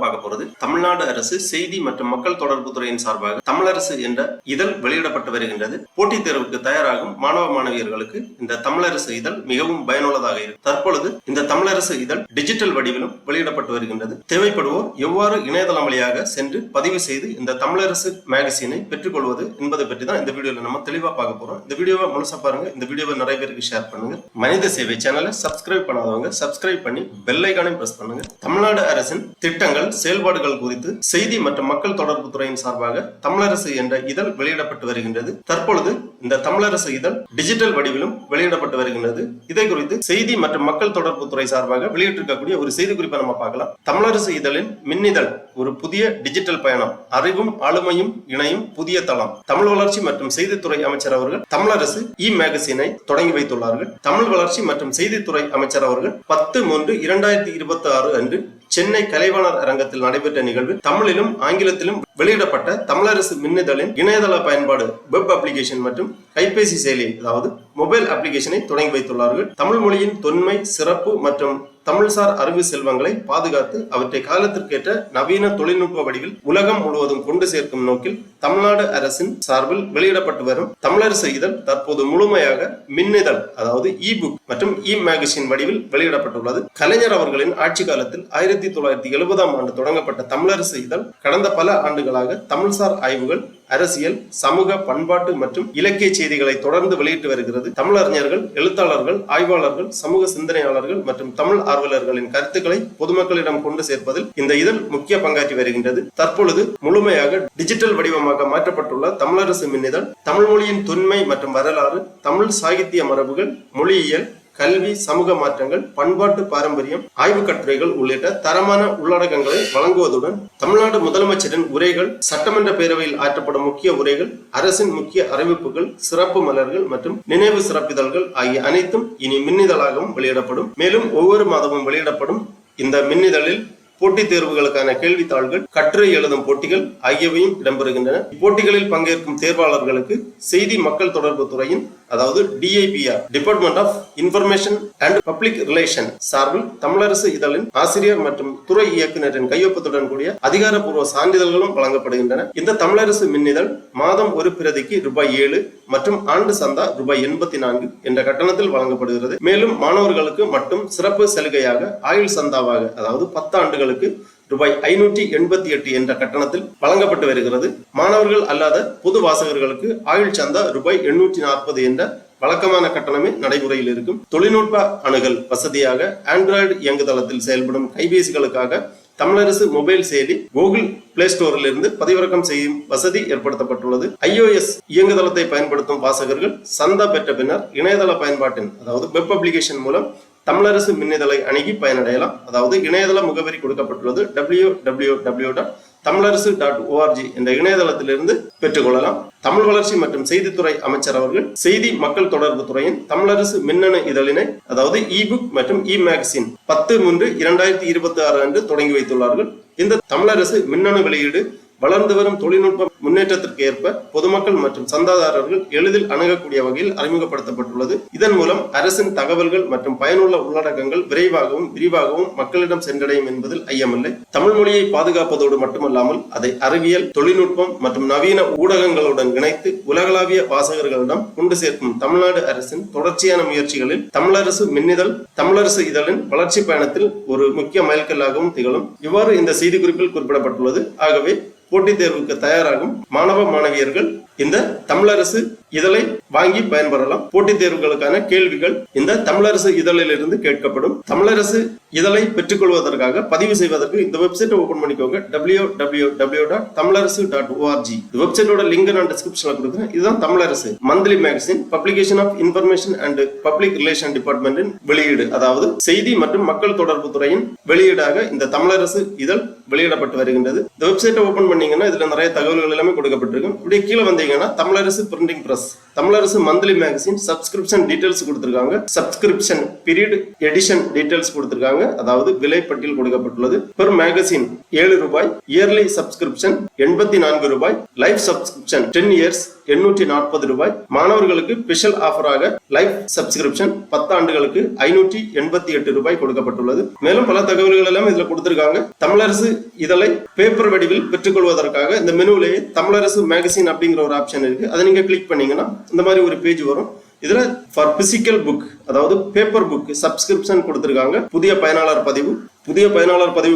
பார்க்க போறது தமிழ்நாடு அரசு செய்தி மற்றும் மக்கள் தொடர்பு துறையின் சார்பாக தமிழரசு என்ற இதழ் வெளியிடப்பட்டு வருகின்றது. போட்டித் தேர்வுக்கு தயாராகும் மாணவ மாணவியர்களுக்கு இந்த தமிழரசு இதழ் மிகவும் பயனுள்ளதாக இருக்கு. தற்பொழுது இந்த தமிழரசு இதழ் டிஜிட்டல் வடிவிலும் வெளியிடப்பட்டு வருகின்றது. தேவைப்படுவோர் எவ்வாறு இணையதளம் வழியாக சென்று பதிவு செய்து இந்த தமிழரசு மேகசினை பெற்றுக்கொள்வது என்பதை பற்றி தான் இந்த வீடியோல நம்ம தெளிவா பார்க்க போறோம். இந்த வீடியோவை முழுசா பாருங்க. இந்த வீடியோவை நிறைய பேருக்கு ஷேர் பண்ணுங்க. மனித சேவை சேனலை சப்ஸ்கிரைப் பண்ணாதவங்க சப்ஸ்கிரைப் பண்ணி பெல் ஐகானை பிரஸ் பண்ணுங்க. தமிழ்நாடு அரசின் திட்டங்கள் செயல்பாடுகள் குறித்து செய்தி மற்றும் மக்கள் தொடர்பு துறையின் சார்பாக தமிழரசு என்ற இதழ் வெளியிடப்பட்டு வருகின்றது. தற்பொழுது இந்த தமிழரசு இதழ் டிஜிட்டல் வடிவிலும் வெளியிடப்பட்டு வருகின்றது. இதை குறித்து செய்தி மற்றும் மக்கள் தொடர்பு துறை சார்பாக வெளியிட்டிருக்கக்கூடிய ஒரு செய்தி குறிப்பை நம்ம பார்க்கலாம். தமிழரசு இதழின் மின்னிதழ் ஒரு புதிய டிஜிட்டல் பயணம், அறிவும் ஆளுமையும் இணையும் புதிய தளம். தமிழ் வளர்ச்சி மற்றும் செய்தித்துறை அமைச்சர் அவர்கள் தமிழரசு மேகசினை தொடங்கி வைத்துள்ளார்கள். தமிழ் வளர்ச்சி மற்றும் செய்தித்துறை அமைச்சர் அவர்கள் 10/3/2026 அன்று சென்னை கலைவாணர் அரங்கத்தில் நடைபெற்ற நிகழ்வில் தமிழிலும் ஆங்கிலத்திலும் வெளியிடப்பட்ட தமிழரசு மின்னிதழின் இணையதள பயன்பாடு, வெப் அப்ளிகேஷன் மற்றும் கைபேசி செயலி அதாவது மொபைல் அப்ளிகேஷனை தொடங்கி வைத்துள்ளார்கள். தமிழ் மொழியின் தொன்மை, சிறப்பு மற்றும் தமிழ்சார் அறிவு செல்வங்களை பாதுகாத்து அவற்றை காலத்திற்கேற்ற நவீன தொழில்நுட்ப வடிவில் உலகம் முழுவதும் கொண்டு சேர்க்கும் நோக்கில் தமிழ்நாடு அரசின் சார்பில் வெளியிடப்பட்டு வரும் தமிழரசு இதழ் தற்போது முழுமையாக மின்னிதழ் அதாவது இ-புக் மற்றும் மேகசின் வடிவில் வெளியிடப்பட்டுள்ளது. கலைஞர் அவர்களின் ஆட்சி காலத்தில் 1970ஆம் ஆண்டு தொடங்கப்பட்ட தமிழரசு இதழ் கடந்த பல ஆண்டுகளாக தமிழ்சார் ஆய்வுகள், அரசியல், சமூக, பண்பாட்டு மற்றும் இலக்கிய செய்திகளை தொடர்ந்து வெளியிட்டு வருகிறது. தமிழறிஞர்கள், எழுத்தாளர்கள், ஆய்வாளர்கள், சமூக சிந்தனையாளர்கள் மற்றும் தமிழ் ஆர்வலர்களின் கருத்துக்களை பொதுமக்களிடம் கொண்டு சேர்ப்பதில் இந்த இதழ் முக்கிய பங்காற்றி வருகின்றது. தற்பொழுது முழுமையாக டிஜிட்டல் வடிவமாக மாற்றப்பட்டுள்ள தமிழரசு மின்னிதழ் தமிழ் மொழியின் தொன்மை மற்றும் வரலாறு, தமிழ் சாகித்ய மரபுகள், மொழியியல், கல்வி, சமூக மாற்றங்கள், பண்பாட்டு பாரம்பரியம், ஆய்வு கட்டுரைகள் உள்ளிட்ட தரமான உள்ளடக்கங்களை வழங்குவதுடன் தமிழ்நாடு முதலமைச்சரின் உரைகள், சட்டமன்ற பேரவையில் ஆற்றப்படும் முக்கிய உரைகள், அரசின் முக்கிய அறிவிப்புகள், சிறப்பு மலர்கள் மற்றும் நினைவு சிறப்பிதழ்கள் ஆகிய அனைத்தும் இனி மின்னிதழாகவும் வெளியிடப்படும். மேலும் ஒவ்வொரு மாதமும் வெளியிடப்படும் இந்த மின்னிதழில் போட்டித் தேர்வுகளுக்கான கேள்வித்தாள்கள், கட்டுரை எழுதும் போட்டிகள் ஆகியவையும் இடம்பெறுகின்றன. இப்போட்டிகளில் பங்கேற்கும் தேர்வாளர்களுக்கு செய்தி மக்கள் தொடர்பு துறையின் அதாவது DIPR department of information and public relation சார்பில் தமிழரசு இதழின் ஆசிரியர் மற்றும் துறை இயக்குநரின் கையொப்பத்துடன் கூடிய அதிகாரப்பூர்வ சான்றிதழ்களும் வழங்கப்படுகின்றன. இந்த தமிழரசு மின்னிதழ் மாதம் ஒரு பிரதிக்கு ₹7 மற்றும் ஆண்டு சந்தா ₹84 என்ற கட்டணத்தில் வழங்கப்படுகிறது. மேலும் மாணவர்களுக்கு மட்டும் சிறப்பு சலுகையாக ஆயுள் சந்தாவாக அதாவது 10 ஆண்டுகளுக்கு ₹588 என்ற கட்டணத்தில் வழங்கப்பட்டு வருகிறது. மாணவர்கள் அல்லாத பொது வாசகர்களுக்கு ஆயுள் சந்தா ₹840 என்ற வழக்கமான கட்டணமே நடைமுறையில் இருக்கும். தொழில்நுட்ப அணுகல் வசதியாக ஆண்ட்ராய்டு இயங்குதளத்தில் செயல்படும் கைபேசிகளுக்காக தமிழரசு மொபைல் செயலி கூகுள் பிளே ஸ்டோரில் இருந்து பதிவிறக்கம் செய்யும் வசதி ஏற்படுத்தப்பட்டுள்ளது. iOS இயங்குதளத்தை பயன்படுத்தும் வாசகர்கள் சந்தா பெற்ற பின்னர் இணையதள பயன்பாட்டின் அதாவது வெப் அப்ளிகேஷன் மூலம் தமிழரசு மின்னிதழை அணுகி பயனடையலாம். அதாவது இணையதள முகவரி கொடுக்கப்பட்டுள்ளது www.tamilarasu.org என்ற இணையதளத்திலிருந்து பெற்றுக்கொள்ளலாம். தமிழ் வளர்ச்சி மற்றும் செய்தித்துறை அமைச்சர் அவர்கள் செய்தி மக்கள் தொடர்பு துறையின் தமிழரசு மின்னணு இதழினை அதாவது இ-புக் மற்றும் மேகசின் 10/3/2026 அன்று தொடங்கி வைத்துள்ளார்கள். இந்த தமிழரசு மின்னணு வெளியீடு வளர்ந்து வரும் தொழில்நுட்ப முன்னேற்றத்திற்கு ஏற்ப பொதுமக்கள் மற்றும் சந்தாதாரர்கள் எளிதில் அணுகக்கூடிய வகையில் அறிமுகப்படுத்தப்பட்டுள்ளது. இதன் மூலம் அரசின் தகவல்கள் மற்றும் பயனுள்ள உள்ளடக்கங்கள் விரைவாகவும் விரிவாகவும் மக்களிடம் சென்றடையும் என்பதில் ஐயமில்லை. தமிழ் மொழியை பாதுகாப்பதோடு மட்டுமல்லாமல் அதை அறிவியல், தொழில்நுட்பம் மற்றும் நவீன ஊடகங்களுடன் இணைத்து உலகளாவிய வாசகர்களிடம் கொண்டு சேர்க்கும் தமிழ்நாடு அரசின் தொடர்ச்சியான முயற்சிகளில் தமிழரசு மின்னிதழ் தமிழரசு இதழின் வளர்ச்சி பயணத்தில் ஒரு முக்கிய மைல்கல்லாகவும் திகழும். இவ்வாறு இந்த செய்தி குறிப்பில் குறிப்பிடப்பட்டுள்ளது. ஆகவே போட்டித் தேர்வுக்கு தயாராகும் மாணவ மாணவியர்கள் இந்த தமிழரசு இதழை வாங்கி பயன்பெறலாம். போட்டித் தேர்வுகளுக்கான கேள்விகள் இந்த தமிழரசு இதழில் இருந்து கேட்கப்படும். தமிழரசு இதழை பெற்றுக்கொள்வதற்காக பதிவு செய்வதற்கு இந்த வெப்சைட்டை ஓபன் பண்ணிக்கோங்க www.tamilarasu.org. இந்த வெப்சைட்டோட லிங்க் நான் டிஸ்கிரிப்ஷன்ல கொடுக்குறேன். இதுதான் Tamilarasu monthly magazine publication of information and public relation டிபார்ட்மெண்டின் வெளியீடு அதாவது செய்தி மற்றும் மக்கள் தொடர்பு துறையின் வெளியீடாக இந்த தமிழரசு இதழ் வெளியிடப்பட்டு வருகின்றது. இந்த வெப்சைட்டை ஓபன் பண்ணீங்கன்னா இதுல நிறைய தகவல்கள் எல்லாமே கொடுக்கப்பட்டிருக்கும். இப்படி கீழே வந்தீங்கன்னா Tamilarasu printing press Tamilarasu monthly magazine subscription details கொடுத்திருக்காங்க. சப்ஸ்கிரிப்ஷன் பீரியட் எடிஷன் டீடைல்ஸ் கொடுத்திருக்காங்க. அதாவது விலை பட்டியல் கொடுக்கப்பட்டுள்ளது. பெர் மேகசின் 7 ரூபாய், இயர்லி சப்ஸ்கிரிப்ஷன் 84 ரூபாய், லைஃப் சப்ஸ்கிரிப்ஷன் 10 இயர்ஸ் 840 ரூபாய். மாணவர்களுக்கு ஸ்பெஷல் ஆஃபராக லைஃப் சப்ஸ்கிரிப்ஷன் 10 ஆண்டுகளுக்கு 588 ரூபாய் கொடுக்கப்பட்டுள்ளது. மேலும் பல தகவல்கள் எல்லாம் இதுல கொடுத்திருக்காங்க. தமிழரசு இதழை பேப்பர் வடிவில் பெற்றுக்கொள்வதற்காக இந்த மெனுவிலேயே தமிழரசு மேகசின் அப்படிங்கிற ஒரு ஆப்ஷன் இருக்கு. அதை நீங்க கிளிக் பண்ணீங்கன்னா இந்த மாதிரி ஒரு பேஜ் வரும். இதுல ஃபார் பிசிக்கல் புக், அதாவது பேப்பர் புக் சப்ஸ்கிரிப்ஷன் கொடுத்திருக்காங்க. புதிய பயனாளர் பதிவு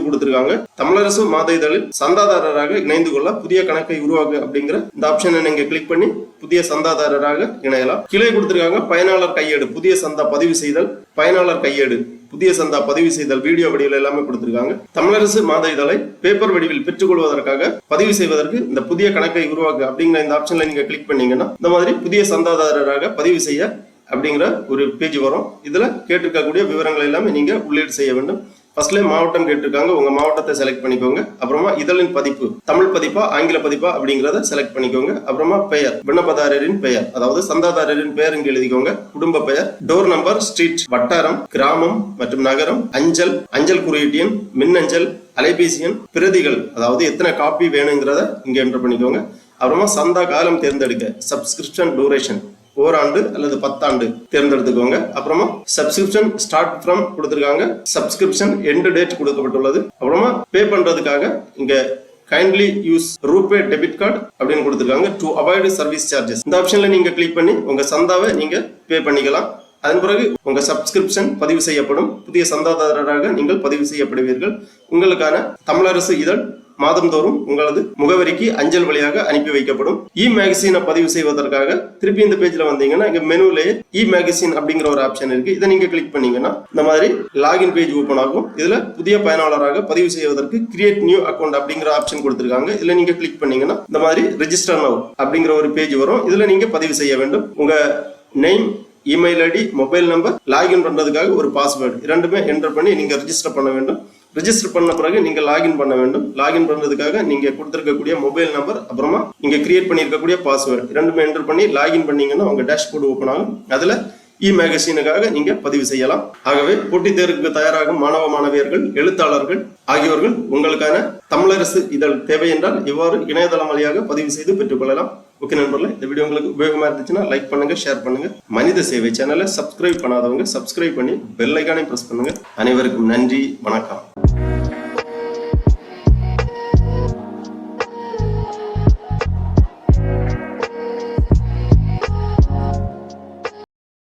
கொடுத்திருக்காங்க. தமிழரசு மாத இதழில் சந்தாதாரராக இணைந்து கொள்ள புதிய கணக்கை உருவாக்கு அப்படிங்கிற இந்த ஆப்ஷனை நீங்க கிளிக் பண்ணி புதிய சந்தாதாரராக இணையலாம். கீழே கொடுத்திருக்காங்க பயனாளர் கையேடு, புதிய சந்தா பதிவு செய்தல், பயனாளர் கையேடு, புதிய சந்தா பதிவு செய்தல், வீடியோ வடிவில் எல்லாமே கொடுத்திருக்காங்க. தமிழரசு மாத இதழை பேப்பர் வடிவில் பெற்றுக்கொள்வதற்காக பதிவு செய்வதற்கு இந்த புதிய கணக்கை உருவாக்கு அப்படிங்கிற இந்த ஆப்ஷன்ல நீங்க கிளிக் பண்ணீங்கன்னா இந்த மாதிரி புதிய சந்தாதாரராக பதிவு செய்ய அப்படிங்கிற ஒரு பேஜ் வரும். இதுல கேட்டிருக்கக்கூடிய விவரங்கள் எல்லாமே நீங்க உள்ளீடு செய்ய வேண்டும். ஃபர்ஸ்ட்ல மாவட்டம் கேட்டிருக்காங்க. உங்க மாவட்டத்தை செலக்ட் பண்ணிக்கோங்க. அப்புறமா இதழின் பதிப்பு தமிழ் பதிப்பா ஆங்கில பதிப்பா அப்படிங்கறத செலக்ட் பண்ணிக்கோங்க. அப்புறமா பெயர், விண்ணப்பதாரரின் பெயர், அதாவது சந்தாதாரரின் பெயர் இங்க எழுதிக்கோங்க. குடும்ப பெயர், டோர் நம்பர், ஸ்ட்ரீட், வட்டாரம், கிராமம் மற்றும் நகரம், அஞ்சல் குறியீட்டு எண், மின்னஞ்சல், அலைபேசி எண், பிரதிகள், அதாவது எத்தனை காப்பி வேணுங்கிறத இங்க என்டர் பண்ணிக்கோங்க. அப்புறமா சந்தா காலம் தேர்ந்தெடுக்க சப்ஸ்கிரிப்ஷன் டூரேஷன் ஓராண்டு அல்லது 10 ஆண்டு தேர்ந்தெடுத்துக்கோங்க. அப்புறமா சப்ஸ்கிரிப்ஷன் ஸ்டார்ட் ஃப்ரம் கொடுத்திருக்காங்க. சப்ஸ்கிரிப்ஷன் எண்ட் டேட் கொடுக்கப்பட்டுள்ளது. அப்புறமா பே பண்றதுக்காக இங்க kindly use RuPay debit card அப்படின்னு கொடுத்திருக்காங்க. டு அவாய்ட் சர்வீஸ் சார்ஜஸ் இந்த ஆப்ஷன்ல நீங்க கிளிக் பண்ணி உங்க சந்தாவை நீங்க பே பண்ணிக்கலாம். அதன் பிறகு உங்க சப்ஸ்கிரிப்ஷன் பதிவு செய்யப்படும். புதிய சந்தாதாரராக நீங்கள் பதிவு செய்யப்படுவீர்கள். உங்களுக்கான தமிழரசு இதழ் மாதந்தோறும் உங்களது முகவரிக்கு அஞ்சல் வழியாக அனுப்பி வைக்கப்படும். இ மேகசினை பதிவு செய்வதற்காக திருப்பி இந்த பேஜ்ல வந்தீங்கன்னா இங்க மெனுலேயே இ மேகசின் அப்படிங்கிற ஒரு ஆப்ஷன் இருக்கு. இதை நீங்க கிளிக் பண்ணீங்கன்னா இந்த மாதிரி லாகின் பேஜ் ஓபன் ஆகும். இதுல புதிய பயனாளராக பதிவு செய்வதற்கு கிரியேட் நியூ அக்கௌண்ட் அப்படிங்கிற ஆப்ஷன் கொடுத்திருக்காங்க. இதுல நீங்க கிளிக் பண்ணீங்கன்னா இந்த மாதிரி ரெஜிஸ்டர் நவ் அப்படிங்கிற ஒரு பேஜ் வரும். இதுல நீங்க பதிவு செய்ய வேண்டும். உங்க name, email ID, mobile number, login பண்றதுக்காக ஒரு பாஸ்வேர்டு இரண்டுமே என்டர் பண்ணி நீங்க ரெஜிஸ்டர் பண்ண வேண்டும். ரெஜிஸ்டர் பண்ண பிறகு நீங்க லாகின் பண்ண வேண்டும். லாகின் பண்றதுக்காக நீங்க கொடுத்திருக்கக்கூடிய மொபைல் நம்பர் அப்புறமா நீங்க கிரியேட் பண்ணியிருக்கக்கூடிய பாஸ்வேர்டு இரண்டுமே என்டர் பண்ணி லாகின் பண்ணீங்கன்னா உங்க டேஷ்போர்டு ஓபன் ஆகும். அதுல இ மேகசினுக்காக நீங்க பதிவு செய்யலாம். ஆகவே போட்டித் தேர்வுக்கு தயாராகும் மாணவ மாணவியர்கள், எழுத்தாளர்கள் ஆகியோர்கள் உங்களுக்கான தமிழரசு இதழ் தேவை என்றால் இவ்வாறு இணையதளம் வழியாக பதிவு செய்து பெற்றுக்கொள்ளலாம். ஓகே நண்பர்களே, இந்த வீடியோ உங்களுக்கு உபயோகமா இருந்துச்சுன்னா லைக் பண்ணுங்க, ஷேர் பண்ணுங்க. மனித சேவை சேனலை சப்ஸ்கிரைப் பண்ணாதவங்க சப்ஸ்கிரைப் பண்ணி பெல் ஐகானை பிரஸ் பண்ணுங்க. அனைவருக்கும் நன்றி, வணக்கம்.